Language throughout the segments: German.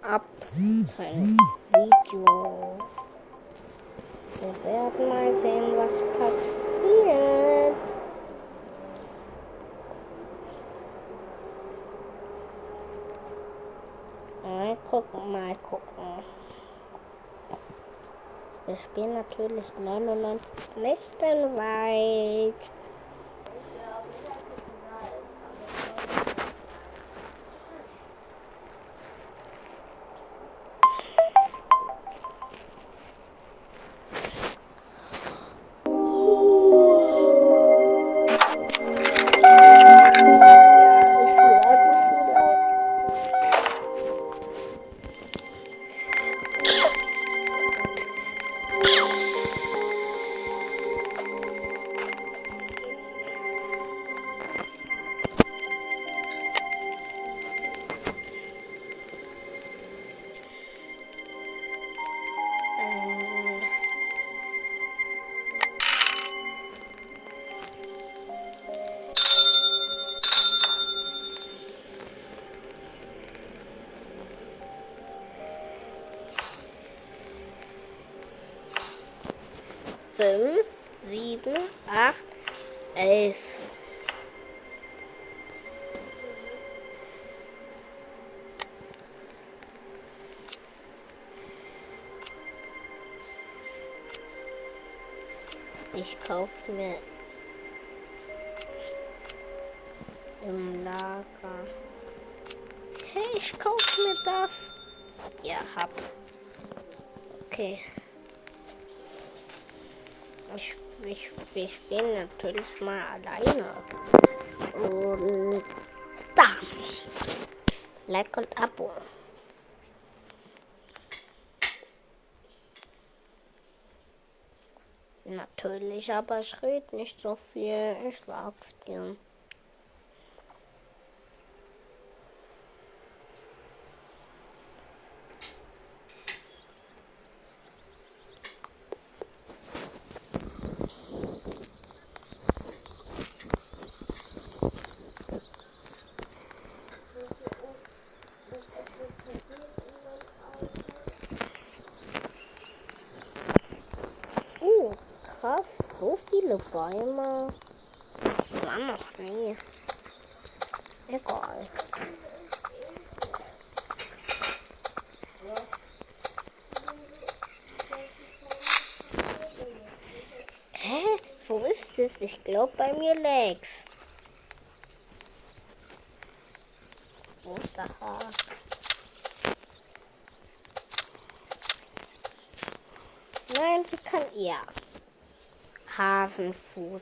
ab ein Video. Wir werden mal sehen, was passiert. Mal gucken. Wir spielen natürlich 99 nicht in Wald. Fünf, 7, 8, 11. Ich kaufe mir im Lager. Hey, ich kaufe mir das. Ja, hab. Okay. Wir spielen natürlich mal alleine. Und da. Like und Abo. Natürlich, aber ich rede nicht so viel. Ich sag's dir. Krass, so viele Bäume. War noch nie. Egal. Hä? Wo ist es? Ich glaube bei mir Lex. Wo ist der Haar? Nein, wie kann ihr? Hasenfuß.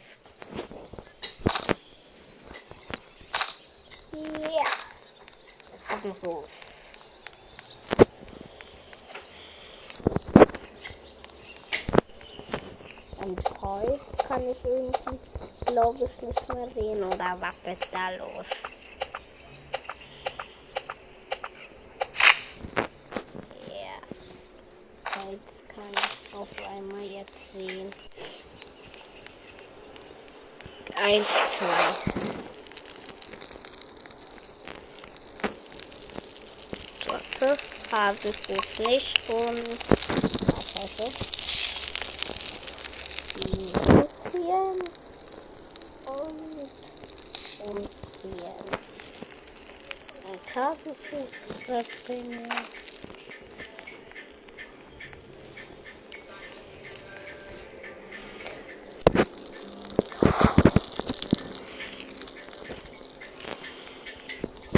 Ja. Hasenfuß. Und Holz kann ich irgendwie, glaube ich, nicht mehr sehen. Oder was ist da los? Ja. Holz kann ich auf einmal jetzt sehen. 1, 2. Warte, Hasenfuß nicht und Scheiße. Umziehen und umziehen. Und Hasenfuß verbringen.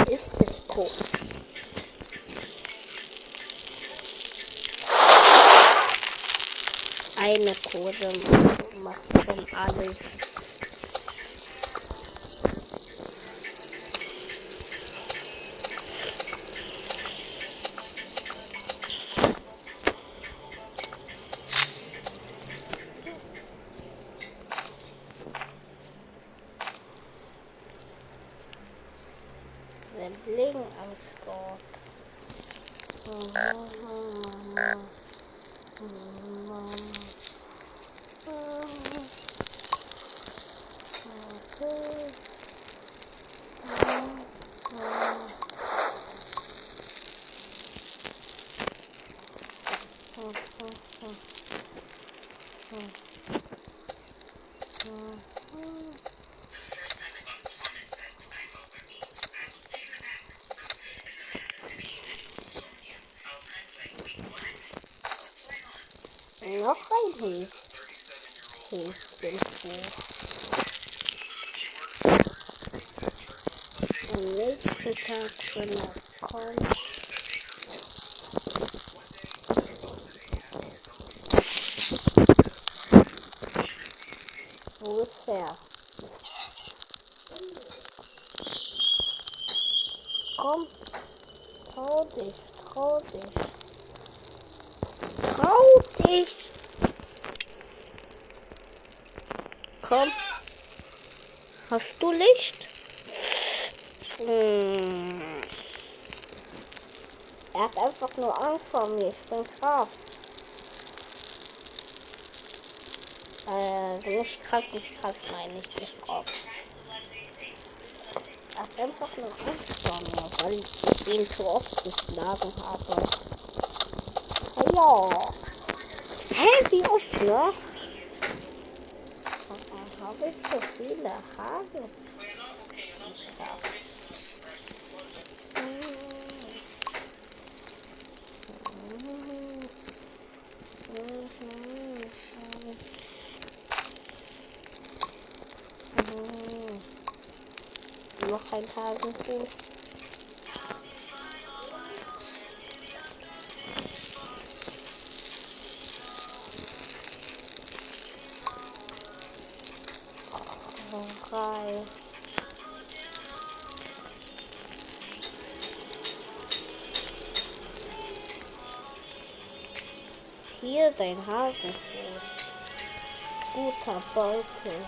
Ist es tot? Eine Kurve macht schon alles. Sibling am Start. Noch ein Häschenbuch. Am nächsten Tag, wenn er kommt. Wo ist er? Komm, trau dich, trau dich. Trau dich! Komm. Hast du Licht? Er hat einfach nur Angst vor mir. Ich bin krass. Nicht krass, meine ich nicht drauf. Er hat einfach nur Angst vor mir, weil ich ihn zu oft geschlagen habe. Ja. Hä, wie oft noch? Habe ich so viele Haare? Noch ein Tagebuch. Oh, geil. Hier dein Hasenfuß. Guter Beutel.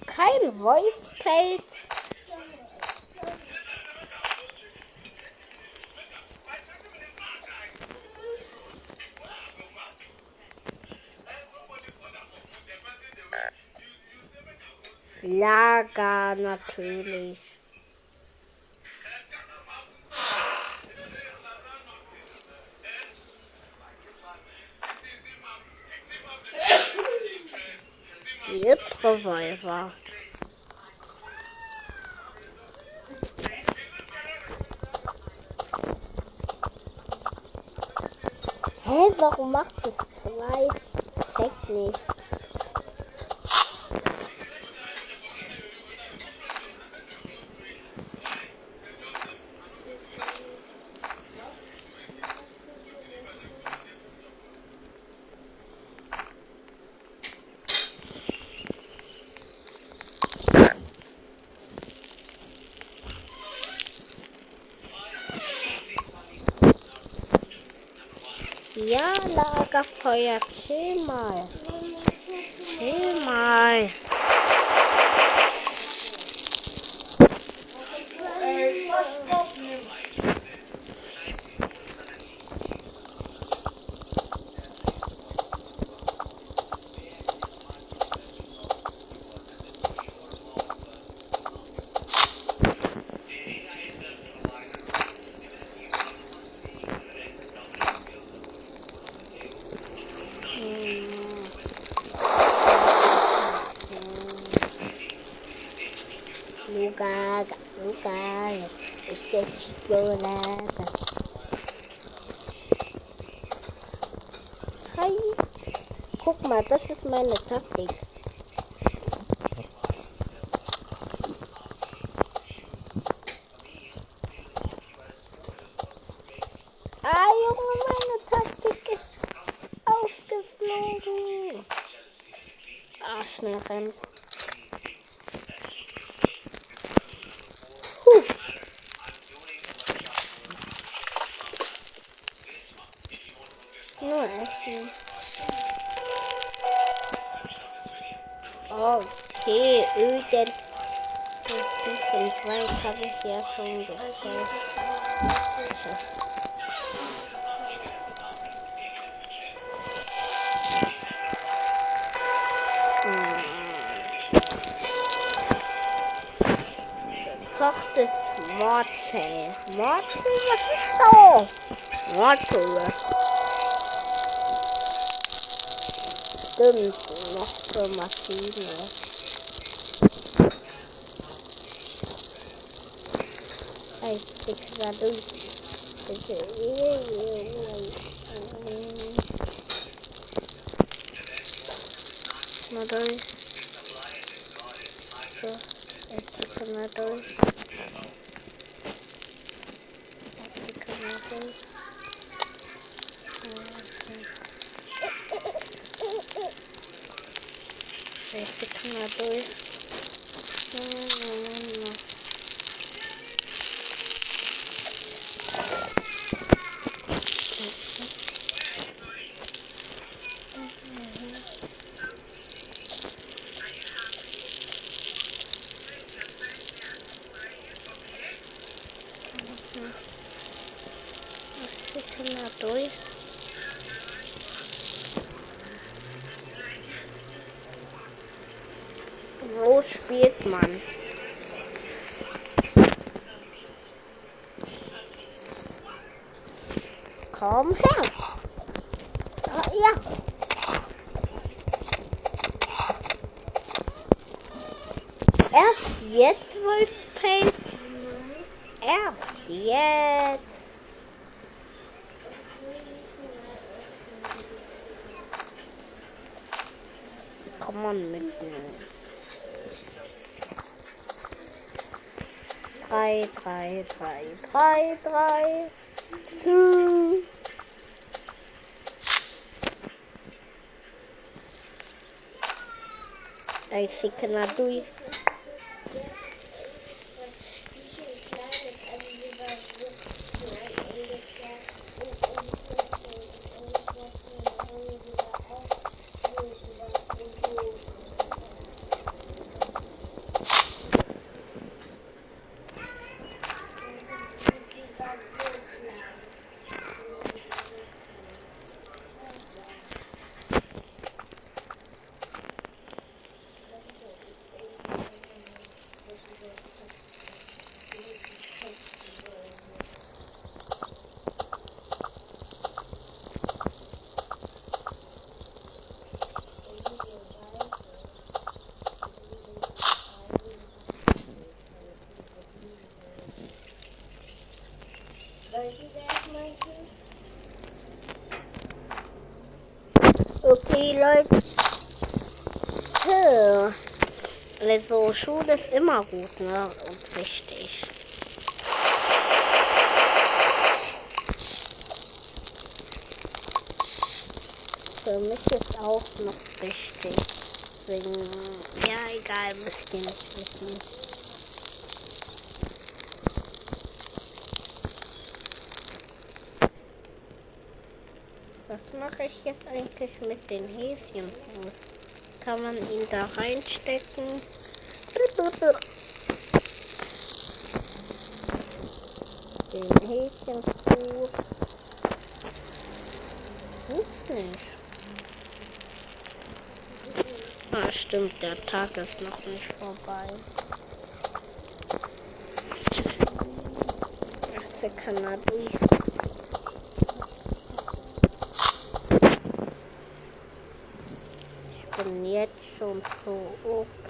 Kein Voice Pace. Lager natürlich. Jetzt Revolver. Hä, warum macht es zwei? Check nicht. Ja, Lagerfeuer, chill mal. Chill mal. Lugar, ich explorada. Hi, guck mal, das ist meine Taktik. Ah, Junge, meine Taktik ist aufgeflogen. Ah, schnell rennen. Okay, Öden. Bisschen weit habe ich ja schon gezeigt. Kochtes Morzel. Morzel, was ist das? Morzel. Stimmt, noch für Maschine. Ich stick da durch. Mal durch. So, ich stick mal durch. Ich stick mal durch. Durch. Wo spielt man? Komm her. Ja. Erst jetzt Voice Pace. Erst jetzt. Komm on mitnehmen. 3, 3, 3, 3, 3, 2. I see cannot do it. Okay, Leute. Also, Schule ist immer gut, ne? Und wichtig. Für mich ist auch noch wichtig. Deswegen, ja, egal, müsst ihr nicht wissen. Was mache ich jetzt eigentlich mit den Häschenfuß? Kann man ihn da reinstecken? Den Häschenfuß. Ist nicht. Ah, stimmt, der Tag ist noch nicht vorbei. Erste Kanadui. Ich bin jetzt schon so OP.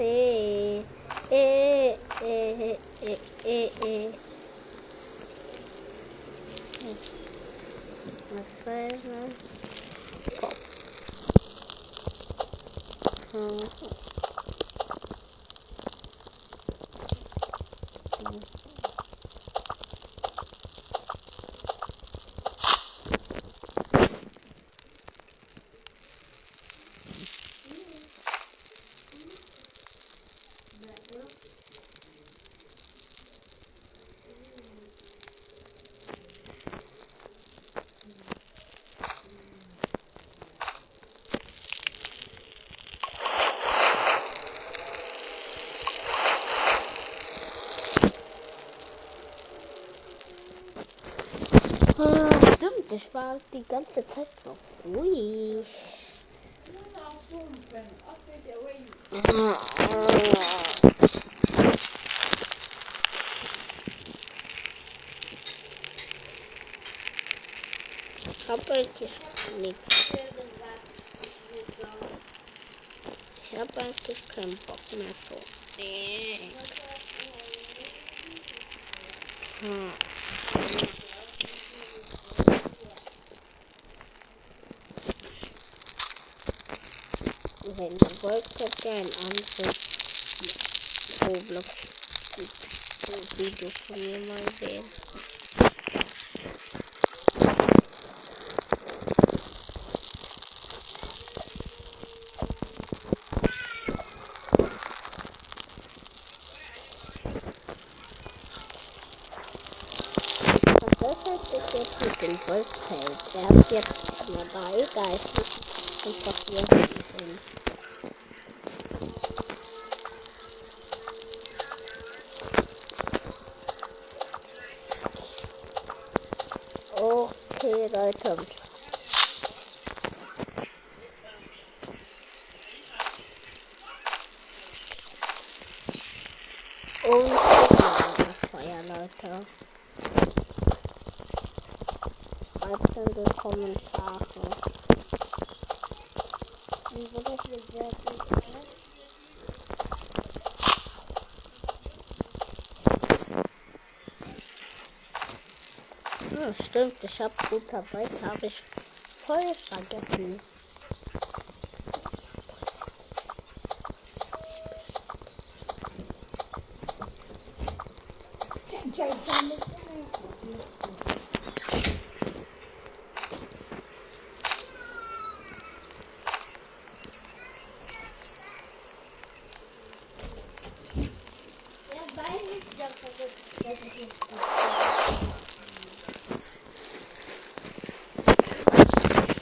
Was soll das? Ich war die ganze Zeit noch ruhig. Ich hab eigentlich nichts. Ich hab eigentlich keinen Bock mehr so. Wenn ihr wollt, könnt ihr ein anderes Roblox-Video von mir mal sehen. Was ist jetzt mit dem Wolfsfeld? Der ist jetzt nur da, egal. Einfach hier hin. Okay, Leute. Und Feuer, Leute. Schreibt in die Kommentare. Wie würde ich hier sehr gut sein? Ja, stimmt, ich habe guter Wald, habe ich voll vergessen.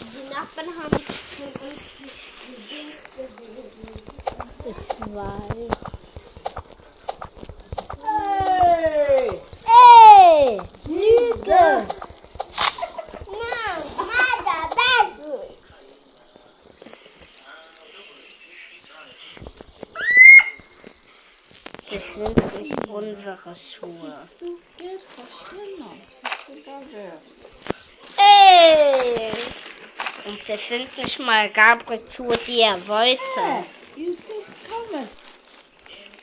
Die Nachbarn haben von uns ich weiß. Hey! Lüge! Das sind nicht unsere Schuhe. Ey! Und das sind nicht mal Gabriels Schuhe, die er wollte. You see Scammers.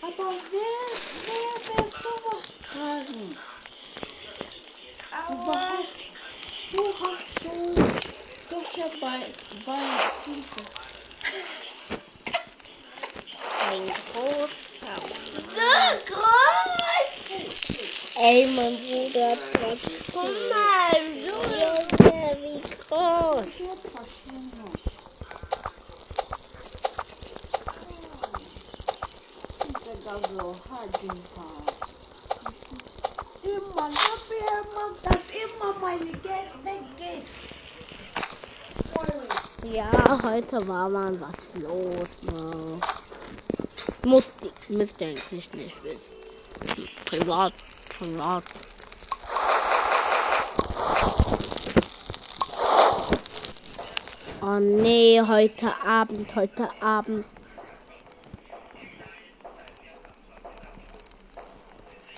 Aber wer sowas tragen? Überhaupt, du hast solche Beinfüße. Ein großer. So groß! Ey, mein Bruder hat was. Komm mal, so. Junge, wie groß. Immer, dass immer meine Geld weggeht. Ja, heute war mal was los, ne? Müsst ihr eigentlich nicht wissen. Privat. Oh nee, heute Abend.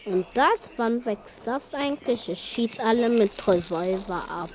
Und das, wann wächst das eigentlich? Ich schieß alle mit Revolver ab.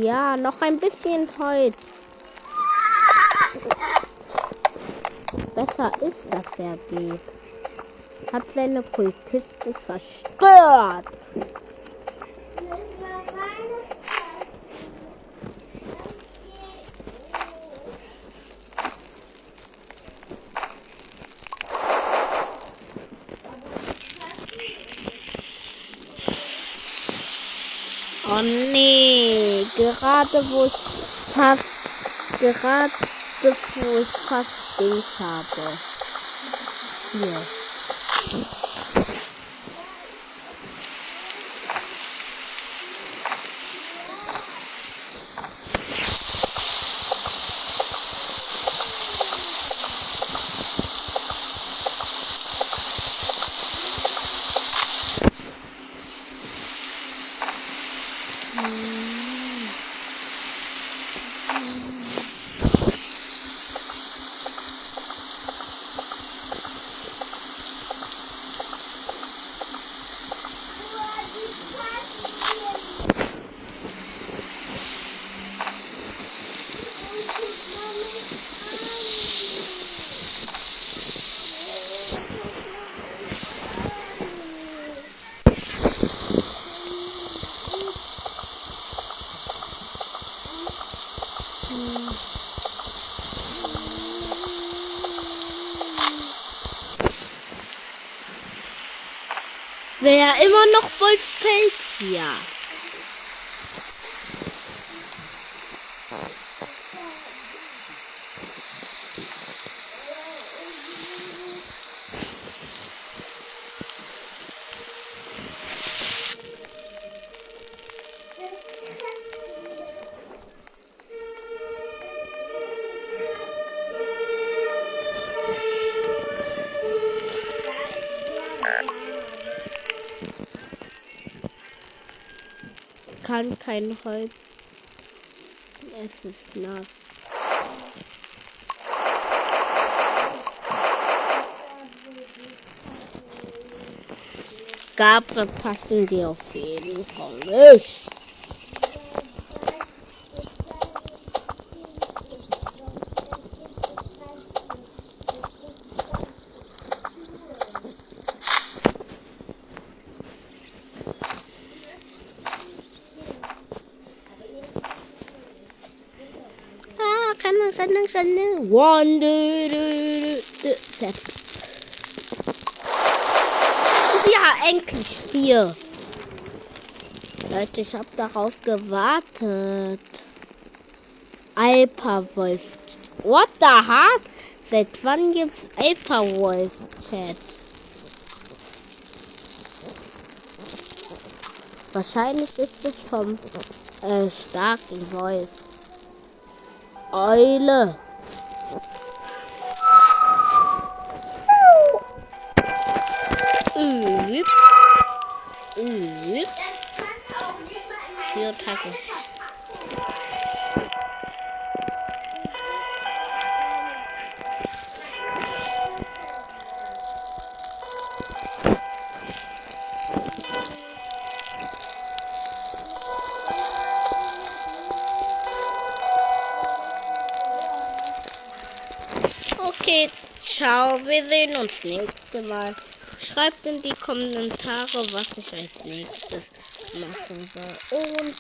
Ja, noch ein bisschen Holz. Besser ist, dass er geht. Hat seine Kultisten zerstört. Oh nee, gerade wo ich fast Dings habe. Hier. Wer immer noch Wolfspelz? Ja. Kann kein Holz. Es ist nass. Gabe passen die auf jeden Fall nicht. Rennen. One, set. Ja, endlich 4. Leute, ich habe darauf gewartet. Alpha-Voice. What the heck? Seit wann gibt's Alpha-Voice-Chat? Wahrscheinlich ist es vom starken Voice. Eule. Vier Tage. Okay, ciao, wir sehen uns nächstes Mal. Schreibt in die Kommentare, was ich als nächstes machen soll. Und